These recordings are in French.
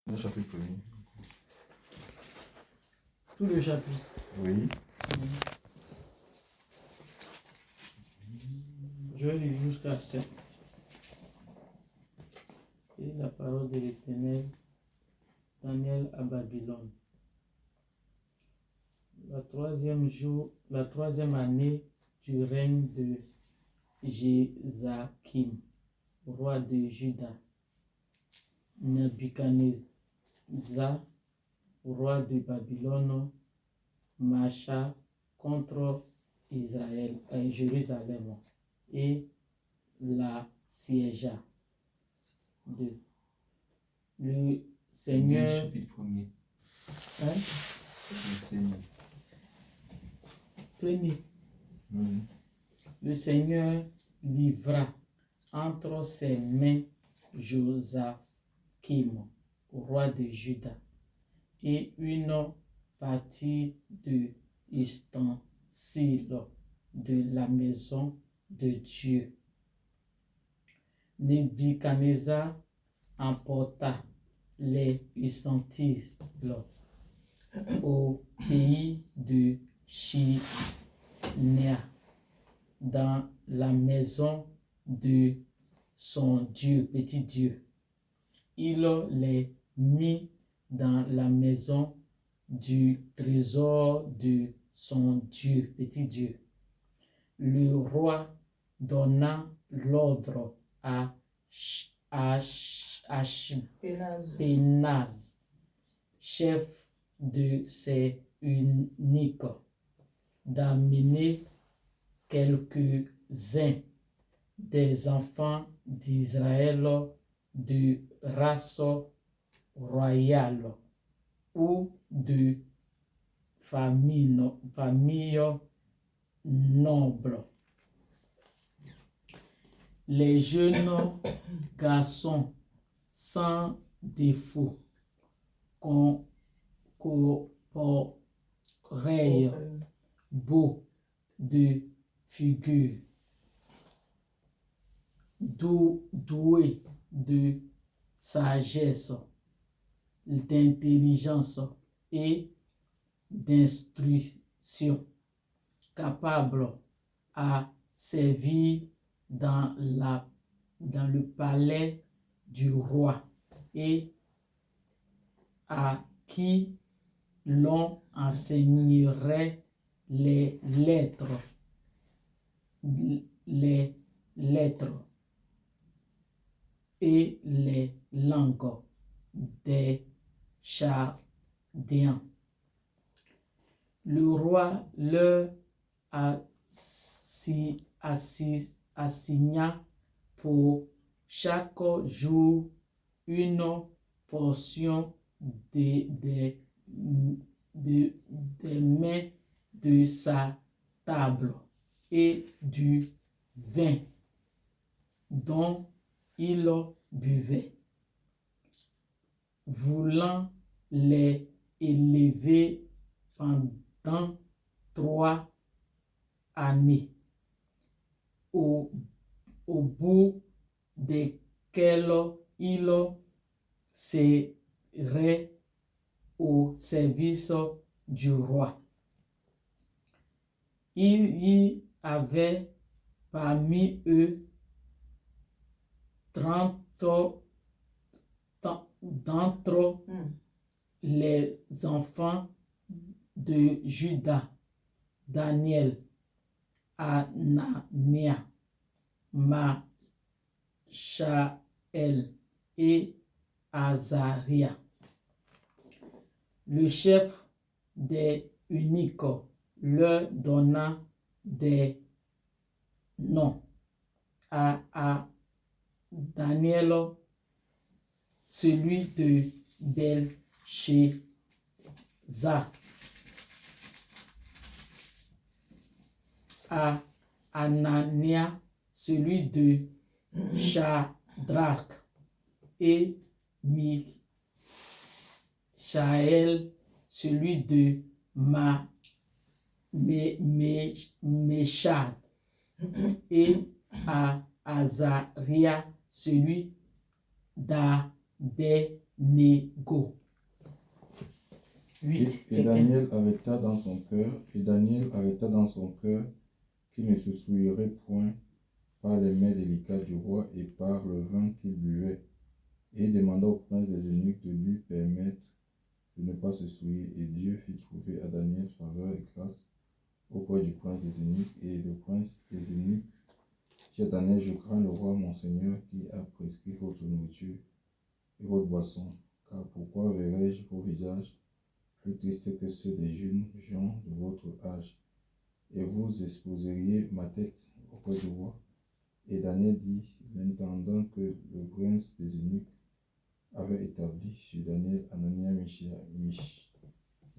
Le chapitre 1er. Tout le chapitre. Oui. Je vais lire jusqu'à 7. Et la parole de l'Éternel, Daniel à Babylone. La troisième année du règne de Jézakim, roi de Juda. Nebuchadnezzar, roi de Babylone, marcha contre Jérusalem et la siégea. 2. Le Seigneur. Chapitre 1er. Hein? Le Seigneur. Premier. Oui. Le Seigneur livra entre ses mains Josakim, roi de Juda, et une partie de ustensiles de la maison de Dieu. Nebuchadnezzar emporta les ustensiles au pays de Shinéa, dans la maison de son Dieu, petit Dieu. Il les mit dans la maison du trésor de son Dieu, petit Dieu. Le roi donna l'ordre à Ashpenaz, chef de ses eunuques, d'amener quelques-uns des enfants d'Israël de race royale ou de famille noble. Les jeunes garçons sans défaut corporels, beaux de figure, doués de sagesse, d'intelligence et d'instruction, capables à servir dans le palais du roi et à qui l'on enseignerait les lettres et les langues des Chaldéens. Le roi leur assigna pour chaque jour une portion des mets de sa table et du vin dont il buvait, voulant les élever pendant 3 années, au bout desquelles il serait au service du roi. Il y avait parmi eux 30 d'entre les enfants de Juda: Daniel, Anania, Machaël et Azaria. Le chef des eunuques leur donna des noms. À Daniel, celui de Belshazzar, à Anania, celui de Shadrach, et Michaël, celui de Meshach, et à Azaria, celui d'Abednego. Négo. 8. Et Daniel arrêta dans son cœur qu'il ne se souillerait point par les mets délicats du roi et par le vin qu'il buvait, et demanda au prince des eunuques de lui permettre de ne pas se souiller. Et Dieu fit trouver à Daniel faveur et grâce auprès du prince des eunuques, et le prince des eunuques dit à Daniel: je crains le roi mon seigneur qui a prescrit votre nourriture et votre boisson, car pourquoi verrais-je vos visages plus tristes que ceux des jeunes gens de votre âge, et vous exposeriez ma tête auprès du roi? Et Daniel dit, l'intendant que le prince des eunuques avait établi sur Daniel, Anania,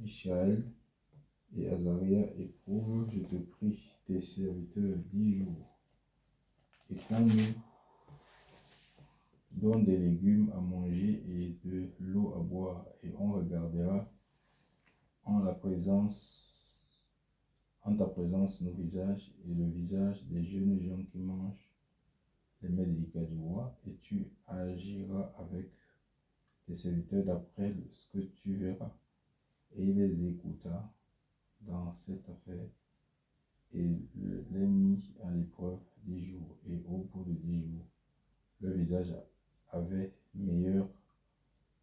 Michaël et Azaria, éprouve, je te prie, tes serviteurs 10 jours, et qu'on nous donne des légumes à manger et de l'eau à boire, et on regardera en ta présence nos visages et le visage des jeunes gens qui mangent les mets délicats du roi, et tu agiras avec tes serviteurs d'après ce que tu verras. Et il les écouta dans cette affaire et les mit à l'épreuve 10 jours. Et au bout de 10 jours, leur visage avait meilleure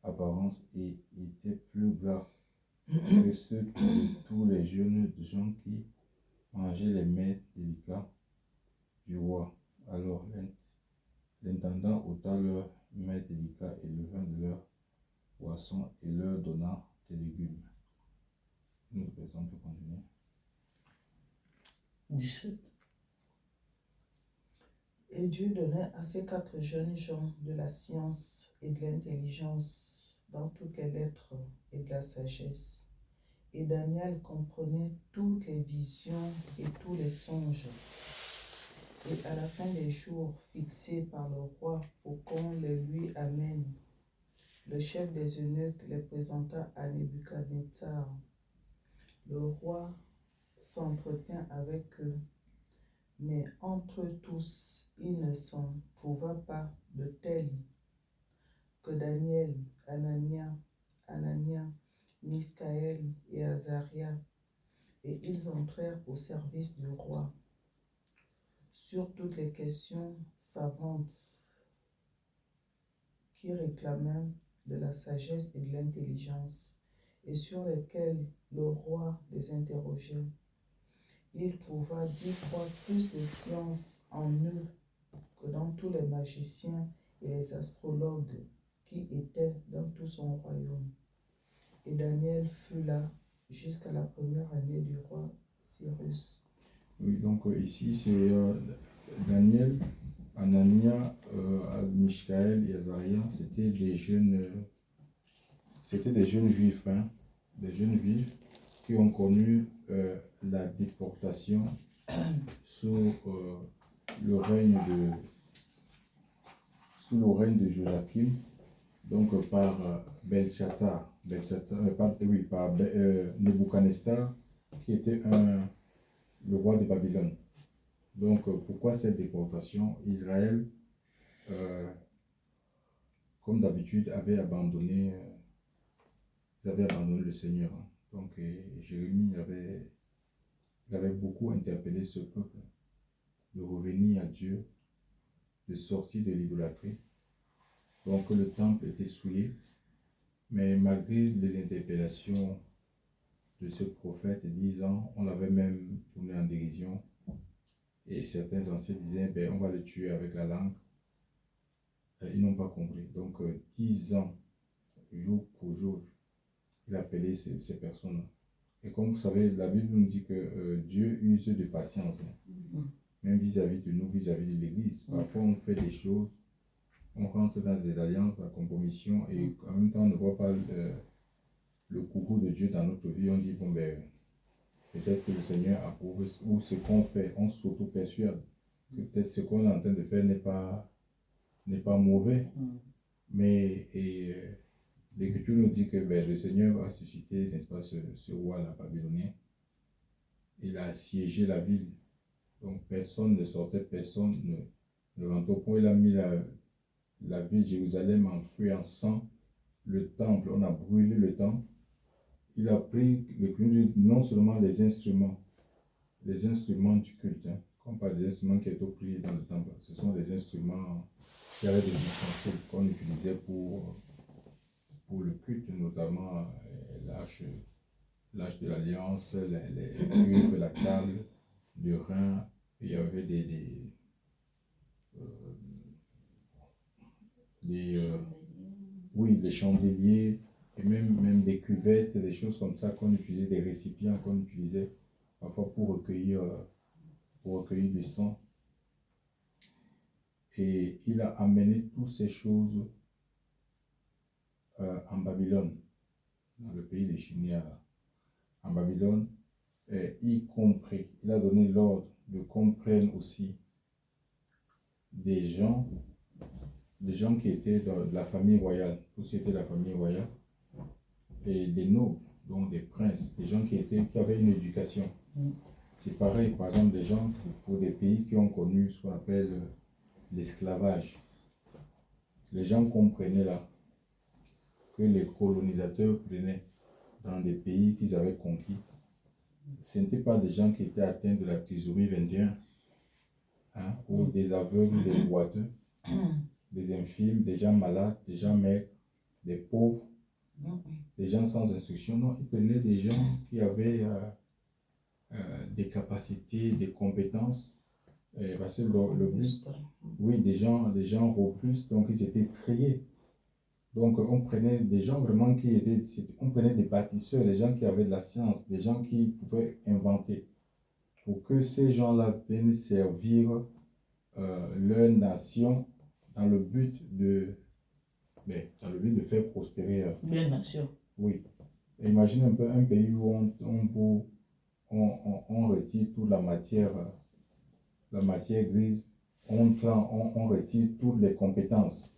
apparence et était plus gras que ceux de tous les jeunes gens qui mangeaient les mets délicats du roi. Alors l'intendant ôta leurs mets délicats et le vin de leur boisson et leur donna des légumes. Une autre personne peut continuer. 17. Et Dieu donnait à ces 4 jeunes gens de la science et de l'intelligence dans toutes les lettres et de la sagesse. Et Daniel comprenait toutes les visions et tous les songes. Et à la fin des jours fixés par le roi pour qu'on les lui amène, le chef des eunuques les présenta à Nebuchadnezzar. Le roi s'entretint avec eux, mais entre tous, il ne s'en trouva pas de tel que Daniel, Anania, Michaël et Azaria, et ils entrèrent au service du roi sur toutes les questions savantes qui réclamaient de la sagesse et de l'intelligence, et sur lesquelles le roi les interrogeait. Il trouva 10 fois plus de science en eux que dans tous les magiciens et les astrologues qui étaient dans tout son royaume. Et Daniel fut là jusqu'à la première année du roi Cyrus. Oui, donc ici c'est Daniel, Anania, Michaël et Azaria, c'était des jeunes juifs, hein, des jeunes juifs qui ont connu la déportation sous le règne de Joachim, donc par Nebuchadnezzar, qui était le roi de Babylone. Donc pourquoi cette déportation? Israël, comme d'habitude, avait abandonné le Seigneur. Donc Jérémie avait beaucoup interpellé ce peuple de revenir à Dieu, de sortir de l'idolâtrie. Donc le temple était souillé, mais malgré les interpellations de ce prophète 10 ans, on l'avait même tourné en dérision. Et certains anciens disaient, on va le tuer avec la langue. Ils n'ont pas compris. Donc 10 ans, jour pour jour, il appelait ces personnes. Et comme vous savez, la Bible nous dit que Dieu use de patience, même vis-à-vis de nous, vis-à-vis de l'Église. Parfois, on fait des choses, on rentre dans des alliances, la compromission, et en même temps, on ne voit pas le coucou de Dieu dans notre vie. On dit, peut-être que le Seigneur approuve, ou ce qu'on fait, on s'auto-persuade que peut-être ce qu'on est en train de faire n'est pas mauvais. Mais l'Écriture nous dit que le Seigneur va susciter, n'est-ce pas, ce roi-là, babylonien. Il a assiégé la ville. Donc personne ne sortait, personne ne rentrait au point. Il a mis la ville de Jérusalem en feu et en sang. le temple, on a brûlé le temple. Il a pris non seulement les instruments du culte, hein, comme pas des instruments qui étaient pris dans le temple, ce sont des instruments qui avaient des ustensiles qu'on utilisait pour le culte, notamment l'arche de l'Alliance, les cuves, la table, le rein. Il y avait oui, les chandeliers, et même des cuvettes, des choses comme ça qu'on utilisait, des récipients qu'on utilisait parfois pour recueillir du sang. Et il a amené toutes ces choses en Babylone, dans le pays des Chiniens, en Babylone, y compris, il a donné l'ordre de qu'on prenne aussi des gens qui étaient de la famille royale, tout ce qui était la famille royale, et des nobles, donc des princes, des gens qui avaient une éducation. C'est pareil, par exemple, des gens pour des pays qui ont connu ce qu'on appelle l'esclavage. Les gens comprenaient là que les colonisateurs prenaient dans des pays qu'ils avaient conquis. Ce n'étaient pas des gens qui étaient atteints de la trisomie 21, hein, ou des aveugles, des boiteux, des infirmes, des gens malades, des gens maigres, des pauvres, des gens sans instruction. Non, ils prenaient des gens qui avaient des capacités, des compétences. Parce que le but, oui, des gens robustes, donc ils étaient triés. Donc on prenait des gens vraiment on prenait des bâtisseurs, des gens qui avaient de la science, des gens qui pouvaient inventer, pour que ces gens-là viennent servir leur nation dans le but de faire prospérer. Bien nation. Oui. Et imagine un peu un pays où on retire toute la matière grise, on retire toutes les compétences.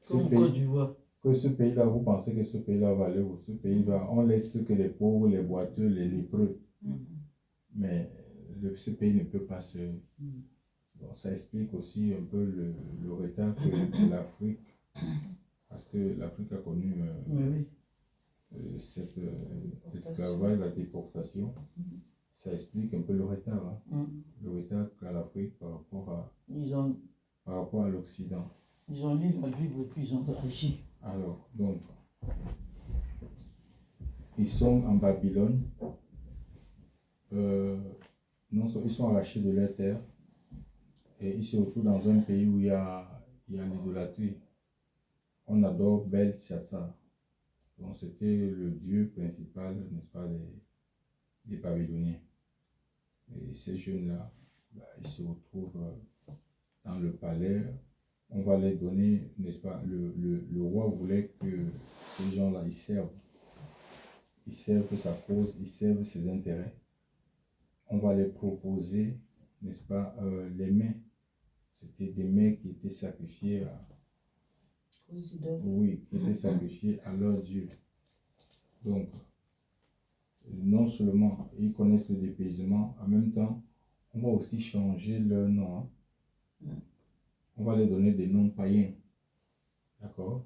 Comme Côte d'Ivoire. Que ce pays-là, vous pensez que ce pays-là va aller où? Ce pays-là, on laisse que les pauvres, les boiteux, les lépreux. Mais ce pays ne peut pas se... Bon, ça explique aussi un peu le retard que l'Afrique, parce que l'Afrique a connu cet esclavage, la déportation. Ça explique un peu le retard, hein? Le retard qu'a l'Afrique par rapport à l'Occident. Ils ont lu la Bible et puis ils ont agi. Alors, donc, ils sont en Babylone, non, ils sont arrachés de leur terre et ils se retrouvent dans un pays où il y a l'idolâtrie. On adore Bel-Shazzar. Donc, c'était le dieu principal, n'est-ce pas, des Babyloniens. Et ces jeunes-là, ils se retrouvent dans le palais. On va les donner, n'est-ce pas, le roi voulait que ces gens-là, ils servent sa cause, ils servent ses intérêts. On va les proposer, n'est-ce pas, les mets. C'était des mets qui étaient sacrifiés aux idoles. Oui, qui étaient sacrifiés à leur Dieu. Donc, non seulement ils connaissent le dépaysement, en même temps, on va aussi changer leur nom. Hein. On va leur donner des noms païens. D'accord?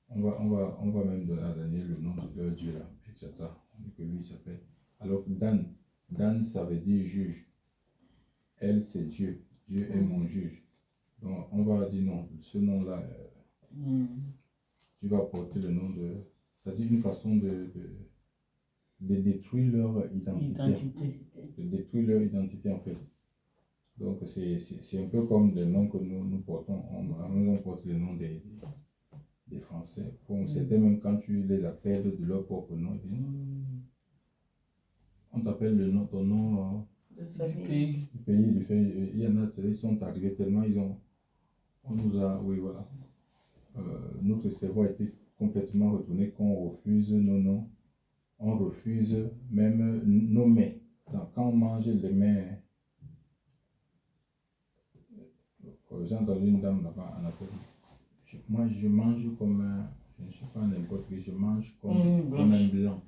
On va même donner à Daniel le nom de leur Dieu là, etc. On dit que lui s'appelle. Alors Dan, ça veut dire juge. Elle, c'est Dieu. Dieu est mon juge. Donc on va dire non, ce nom-là, tu vas porter le nom de. C'est-à-dire une façon de détruire leur identité. De détruire leur identité en fait. Donc c'est un peu comme le nom que nous portons. On porte le nom des Français. Bon, c'était même quand tu les appelles de leur propre nom, ils disent non. On t'appelle ton nom de famille. Du pays. Il y en a, ils sont arrivés tellement, on nous a, oui voilà. Notre cerveau a été complètement retourné qu'on refuse nos noms. On refuse même nos mets. Donc, quand on mange les mets, j'ai entendu une dame là-bas en Afrique. Moi, je mange comme je ne suis pas n'importe qui, je mange comme un blanc.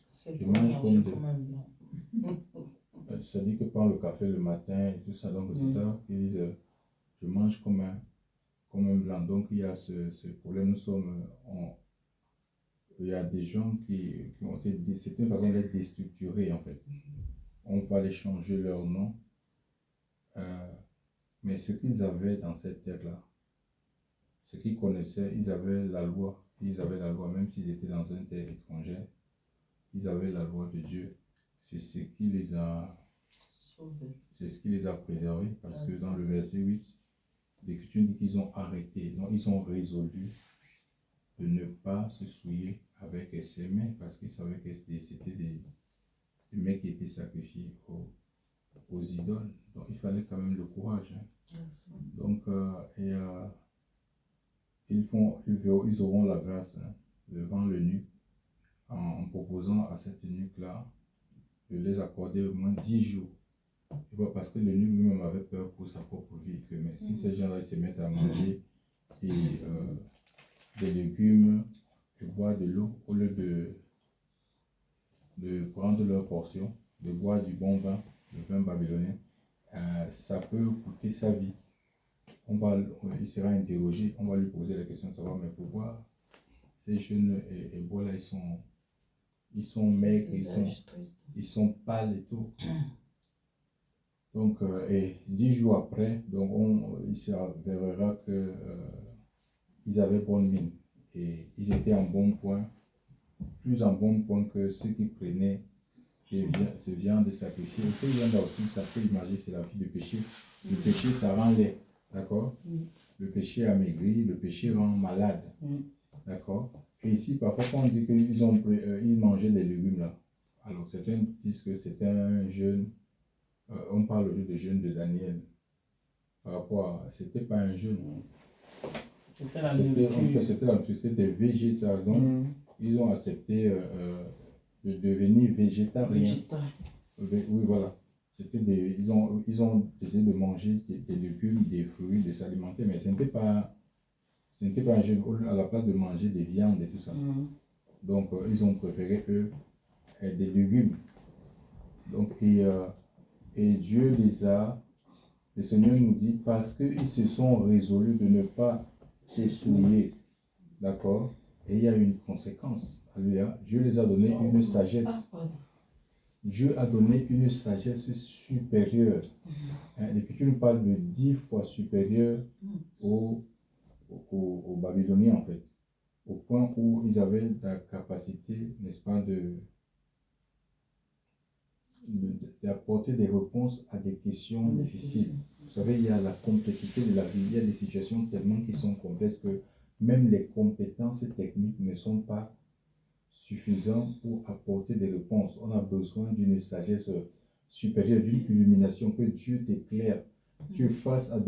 Je mange comme un blanc. Ça dit que prend le café le matin et tout ça, donc c'est ça qu'ils disent, je mange comme comme un blanc. Donc il y a ce problème. Il y a des gens qui ont été, c'est une façon d'être déstructurés en fait. On va les changer leur nom. Mais ce qu'ils avaient dans cette terre-là, ce qu'ils connaissaient, ils avaient la loi. Ils avaient la loi, même s'ils étaient dans une terre étrangère. Ils avaient la loi de Dieu. C'est ce qui les a Sauvés. C'est ce qui les a préservés. Parce que dans le verset 8, l'Écriture dit qu'ils ont arrêté. Donc ils ont résolu de ne pas se souiller avec ces mains. Parce qu'ils savaient que c'était des mecs qui étaient sacrifiés aux idoles. Donc il fallait quand même le courage. Donc ils auront la grâce devant l'eunuque en proposant à cet eunuque-là de les accorder au moins 10 jours. Parce que l'eunuque lui-même avait peur pour sa propre vie. Mais si ces gens-là se mettent à manger des légumes et boire de l'eau au lieu de prendre leur portion, de boire du bon vin, le vin babylonien, ça peut coûter sa vie. Il sera interrogé, on va lui poser la question de savoir, mais pourquoi ces jeunes et bois là, ils sont maigres, ils sont pâles et tout. Donc, et 10 jours après, donc il s'avérera que ils avaient bonne mine et ils étaient en bon point, plus en bon point que ceux qui prenaient ce viande sacrifiée. Ce viande là aussi, ça peut imaginer, c'est la vie du péché. Le péché, ça rend laid, d'accord? Le péché amaigrit, le péché rend malade, d'accord? Et ici, parfois, quand on dit qu'ils mangeaient des légumes là, alors certains disent que c'était un jeûne, on parle aujourd'hui de jeûne de Daniel. Par rapport à, c'était pas un jeûne. C'était la nourriture. C'était des végétariens. Donc, ils ont accepté de devenir végétariens. Oui, voilà. Ils ont essayé de manger des légumes, des fruits, de s'alimenter, mais ce n'était pas un jeûne. À la place de manger des viandes et tout ça. Donc, ils ont préféré, eux, des légumes. Donc, et Dieu le Seigneur nous dit, parce qu'ils se sont résolus de ne pas se souiller, d'accord? Et il y a une conséquence. Alléluia. Dieu les a donné une sagesse. Dieu a donné une sagesse supérieure. L'Écriture nous parle de 10 fois supérieure aux Babyloniens, en fait. Au point où ils avaient la capacité, n'est-ce pas, d'apporter des réponses à des questions difficiles. Vous savez, il y a la complexité de la vie. Il y a des situations tellement qui sont complexes que même les compétences techniques ne sont pas suffisantes pour apporter des réponses. On a besoin d'une sagesse supérieure, d'une illumination, que Dieu t'éclaire. Tu es face à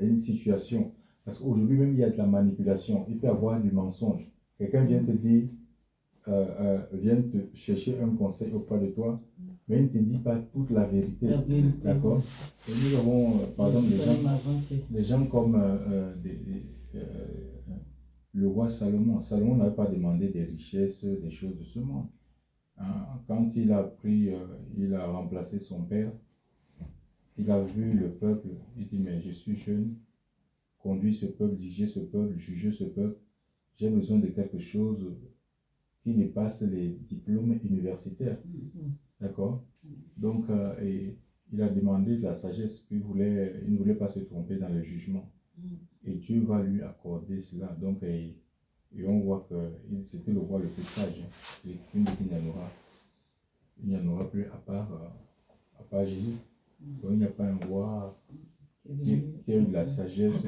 une situation. Parce qu'aujourd'hui même, il y a de la manipulation. Il peut y avoir du mensonge. Quelqu'un vient te dire, vient te chercher un conseil auprès de toi, mais il ne te dit pas toute la vérité. D'accord? Et nous avons, par exemple, des gens comme le roi Salomon. Salomon n'avait pas demandé des richesses, des choses de ce monde. Quand il a remplacé son père, il a vu le peuple, il dit, mais je suis jeune, conduis ce peuple, diriger ce peuple, juger ce peuple, j'ai besoin de quelque chose qui dépasse les diplômes universitaires. D'accord? Donc, il a demandé de la sagesse, il ne voulait pas se tromper dans le jugement. Et Dieu va lui accorder cela. Donc, et on voit que c'était le roi le plus sage. Et il n'y en aura plus à part Jésus. Donc, il n'y a pas un roi qui a eu de la sagesse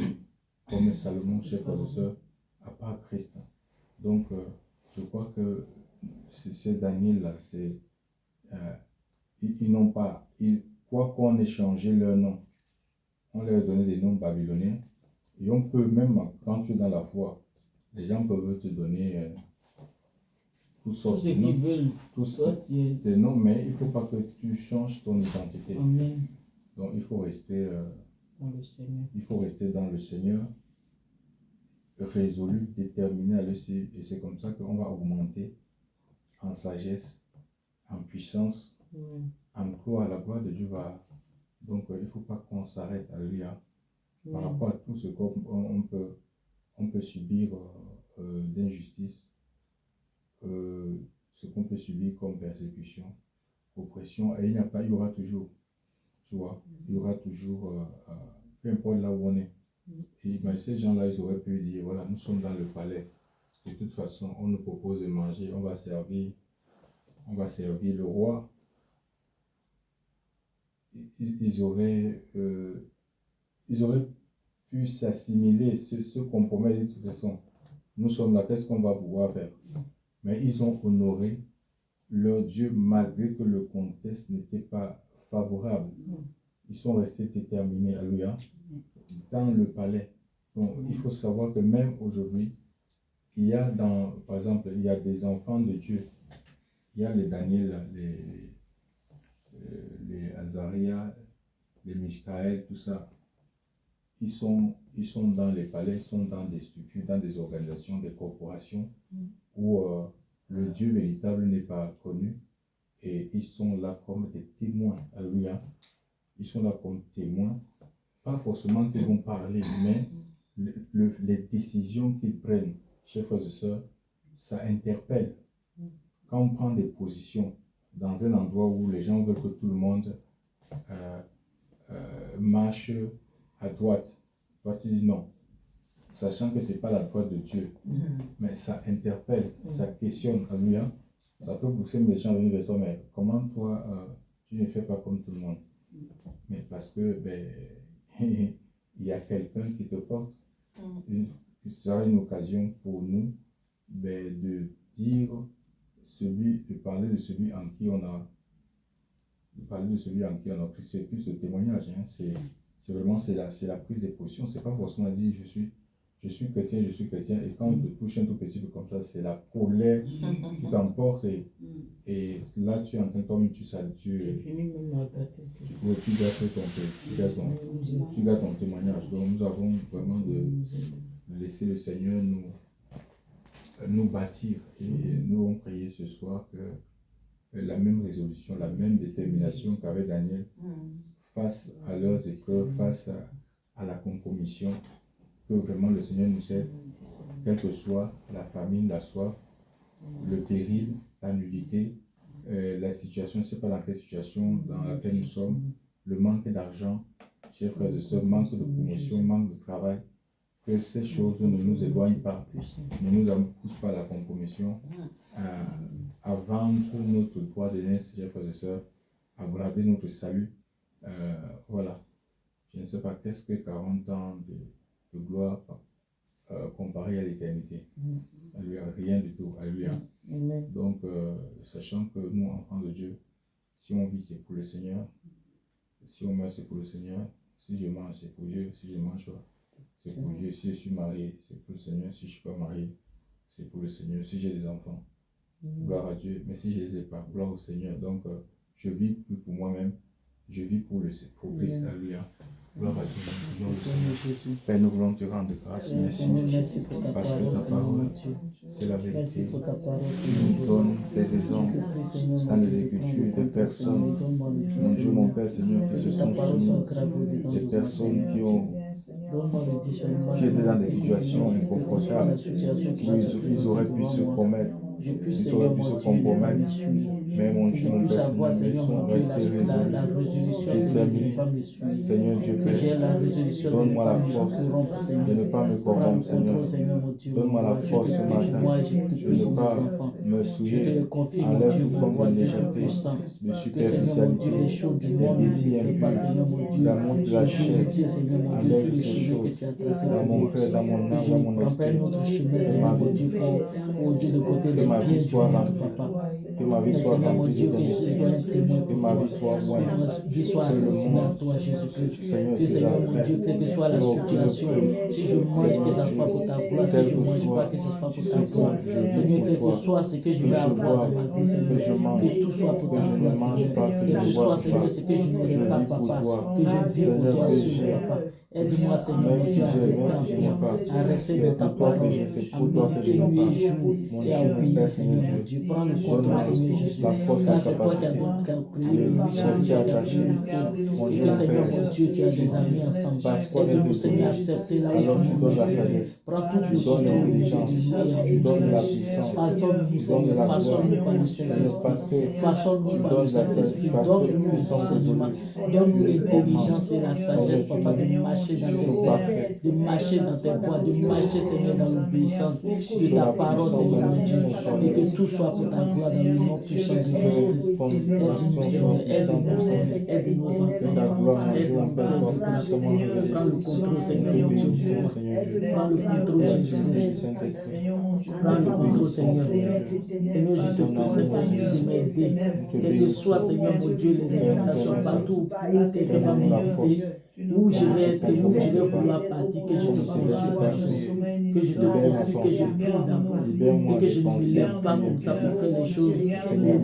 comme Salomon, chef professeur, à part Christ. Donc, je crois que ces Daniel-là, ils n'ont pas, quoi qu'on ait changé leur nom, on leur a donné des noms babyloniens, et on peut même, quand tu es dans la foi, les gens peuvent te donner toutes sortes de noms, des noms, mais il ne faut pas que tu changes ton identité. Amen. Donc il faut rester Dans le Seigneur. Il faut rester dans le Seigneur, résolu, déterminé à le suivre, et c'est comme ça qu'on va augmenter en sagesse, en puissance, en gloire. La gloire de Dieu va. Donc il ne faut pas qu'on s'arrête. Alléluia. par rapport à tout ce on peut subir d'injustice, ce qu'on peut subir comme persécution, oppression, et il y aura toujours, tu vois, il y aura toujours, peu importe là où on est. Et ben, ces gens-là, ils auraient pu dire, voilà, nous sommes dans le palais. De toute façon, on nous propose de manger, on va servir le roi. Ils auraient pu s'assimiler, se compromettre de toute façon. Nous sommes là, qu'est-ce qu'on va pouvoir faire? Mais ils ont honoré leur Dieu malgré que le contexte n'était pas favorable. Ils sont restés déterminés, alléluia, dans le palais. Donc, il faut savoir que même aujourd'hui, il y a par exemple, il y a des enfants de Dieu. Il y a les Daniel, les Azaria, les Michaël, tout ça. Ils sont dans les palais, ils sont dans des structures, dans des organisations, des corporations où le Dieu véritable n'est pas connu. Et ils sont là comme des témoins. Alléluia. Ils sont là comme témoins. Pas forcément qu'ils vont parler, mais les décisions qu'ils prennent, chers frères et sœurs, ça interpelle. Quand on prend des positions dans un endroit où les gens veulent que tout le monde marche à droite, toi tu dis non, sachant que ce n'est pas la droite de Dieu, mais ça interpelle, ça questionne. Alléluia. Ça peut pousser les gens à venir vers toi, mais comment toi tu ne fais pas comme tout le monde? Mais parce que il y a quelqu'un qui te porte. Ce sera une occasion pour nous de dire de parler de celui en qui on a pris. C'est plus ce témoignage, hein. C'est vraiment la prise de position. C'est pas forcément dire je suis chrétien, et quand on te touche un tout petit peu comme ça, c'est la colère qui t'emporte, et là tu es en train de toi-même, tu gardes ton témoignage. Donc nous avons vraiment de laisser le Seigneur nous bâtir, et nous avons prié ce soir que la même résolution, la même détermination qu'avait Daniel face à leurs épreuves, face à la compromission, que vraiment le Seigneur nous aide, quelle que soit la famine, la soif, le péril, la nudité, la situation, je ne sais pas dans quelle situation dans laquelle nous sommes, le manque d'argent, chers frères et sœurs, manque de promotion, manque de travail, que ces choses ne nous éloignent pas, ne nous poussent pas à la compromission, à vendre notre droit d'aînesse, chers frères et sœurs, à braver notre salut. Voilà. Je ne sais pas qu'est-ce que 40 ans de gloire comparé à l'éternité. Rien du tout. Alléluia. Donc, sachant que nous, enfants de Dieu, si on vit, c'est pour le Seigneur. Si on meurt, c'est pour le Seigneur. Si je mange, c'est pour Dieu. Si je mange, c'est pour Dieu. Si je suis marié, c'est pour le Seigneur. Si je ne suis pas marié, c'est pour le Seigneur. Si j'ai des enfants, gloire à Dieu. Mais si je ne les ai pas, gloire au Seigneur. Donc, je vis plus pour moi-même. Je vis pour Christ. Alléluia. Gloire à Dieu. Père, nous voulons te rendre grâce. Merci. Parce que ta parole, c'est la vérité. Tu nous donnes des exemples dans les Écritures de personnes, mon Dieu, mon Père, Seigneur, qui se sont soumis, des personnes qui étaient dans des situations inconfortables, où ils auraient pu se commettre. Ils auraient pu se compromettre, mais mon Dieu, mon Père, Seigneur, ils sont restés résolus, déterminés. Seigneur Dieu, Père, donne-moi la force de ne pas me corrompre, Seigneur. Donne-moi la force ce matin de ne pas me souiller. Enlève toute forme de légèreté, de superficialité, des désirs impurs, l'amour de la chair. Enlève ces choses dans mon cœur, dans mon âme, dans mon esprit. Que ma vie soit remplie, que ma vie soit remplie de ton esprit, que ma vie soit loin, que le monde, Seigneur, mon Dieu, quelle que soit la situation, si je mange, que ça soit pour ta gloire, si je ne mange pas, que ce soit pour ta gloire, Seigneur, quel que soit ce que je vais avoir dans ma vie, Seigneur, que tout soit pour ta gloire, quel que soit, Seigneur, ce que je n'aurai pas, Papa, que je vive pour toi, Papa. Aide-moi, Seigneur, Même mon si Dieu, à j'ai rester loin, en je n'ai pas. toi, à rester dans C'est ta pour toi que parole, j'ai, c'est à pour toi que méditer je me nuit et parle. jour Mon et à Dieu, mon obéir, Père, Seigneur, Seigneur mon Dieu, Dieu. Prends le contrôle, donne-moi Seigneur Jésus, la force, car la c'est toi qui as capacité créé de le riche, c'est rester toi qui as attaché. créé le pauvre. Mon Et Dieu, que, mon Seigneur, Père, mon Dieu, tu as des amis ensemble. parce qu'on est Aide-nous, de Seigneur, à Dieu, accepter là où alors tu tu nous donnes la mets. sagesse, Prends tout tu le donnes contrôle l'intelligence, de nous et en tu nous, donnes la Seigneur. puissance, Façonne-nous, tu donnes Seigneur, la gloire. façonne-nous par le Seigneur, parce Saint-Esprit. que Façonne-nous tu par le donnes la Saint-Esprit. parce que Donne-nous le nous sommes discernement. évolués. Donne-nous Tu es l'intelligence et la formant. sagesse, Seigneur, Papa, tu de es marcher dans tes tu es voies, parfait. de marcher dans tes voies, de marcher, Seigneur, dans l'obéissance de Dans ta la parole, puissance, Seigneur, dans mon Dieu. l'onction, Et que tout soit pour ta gloire dans le nom puissant de Jésus-Christ. que ton Aide-nous, action soit Seigneur, puissante, aide-nous, Seigneur, aide nos que ta enseignants. gloire, mon Dieu, mon Aide-nous, Père, soit aide-nous, puissamment Seigneur. révélée. Prends le contrôle, Nous Seigneur, te mon Dieu. bénissons, Seigneur Dieu. Prends le contrôle, Merci, Jésus-Christ. Saint-Esprit. Prends le contrôle, Seigneur. Seigneur. Seigneur, je te prie, Seigneur, de m'aider. Quel que soit, Seigneur, mon Dieu, les limitations partout où quelqu'un va m'inviter, où je vais être, où je vais vouloir partir, que je te poursuive partout. Que je te poursuive, que je prie d'abord. Et que je ne me lève pas comme ça pour faire les choses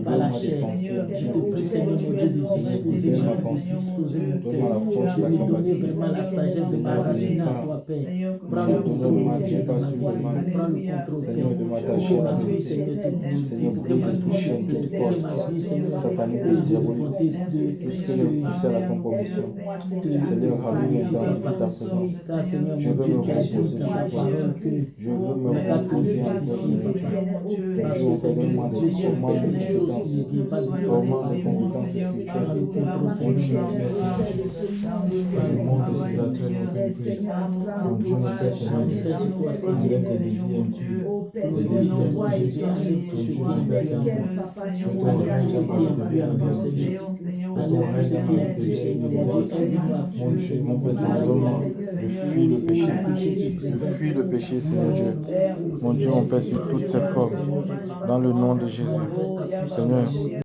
par la chair. Je te prie, Seigneur, mon Dieu, de disposer ma vie, disposer mon cœur, de me donner vraiment la sagesse de m'abandonner à toi, Père. Prends le contrôle, mon Dieu, de ma vie, prends le contrôle, Seigneur, de Père. m'attacher Pour à que ma tes vie, Seigneur, te glorifie, Seigneur, pour que ma vie brise te plaise, pour que ma vie, Seigneur, satanique et de diabolique. bonté, Tout ce que je pousse à la compromission. Seigneur, ramène dans ta présence. car Seigneur, Je mon veux Dieu, me tu as dit reposer dans ta sur toi. parole que Je veux me on n'a qu'à reposer en te toi, glorifier, Seigneur. parce que Seigneur, Donne-moi mon Dieu, des tu as formants fait de des choses qui ne viennent pas de toi, formants de c'est compétences prends le spirituelles. contrôle, Mon Dieu, Seigneur. le monde de ces attraits nous prie. Mon Dieu, mon Père, Seigneur Dieu, C'est sur toi, Seigneur. enlève des désirs impurs. Au nom de Jésus, enlève tout ce qui est impur en moi. Enlève tout ce qui est impur en nous, Seigneur. Enlève tout ce qui est impur, Seigneur, mon Dieu. Aide-nous à Mon fuir. Dieu, mon Père, Seigneur, donne-moi de fuir le péché. De fuir le péché, Seigneur Dieu. Mon Dieu, mon Père, sur toutes ses formes. Dans le nom de Jésus. Seigneur,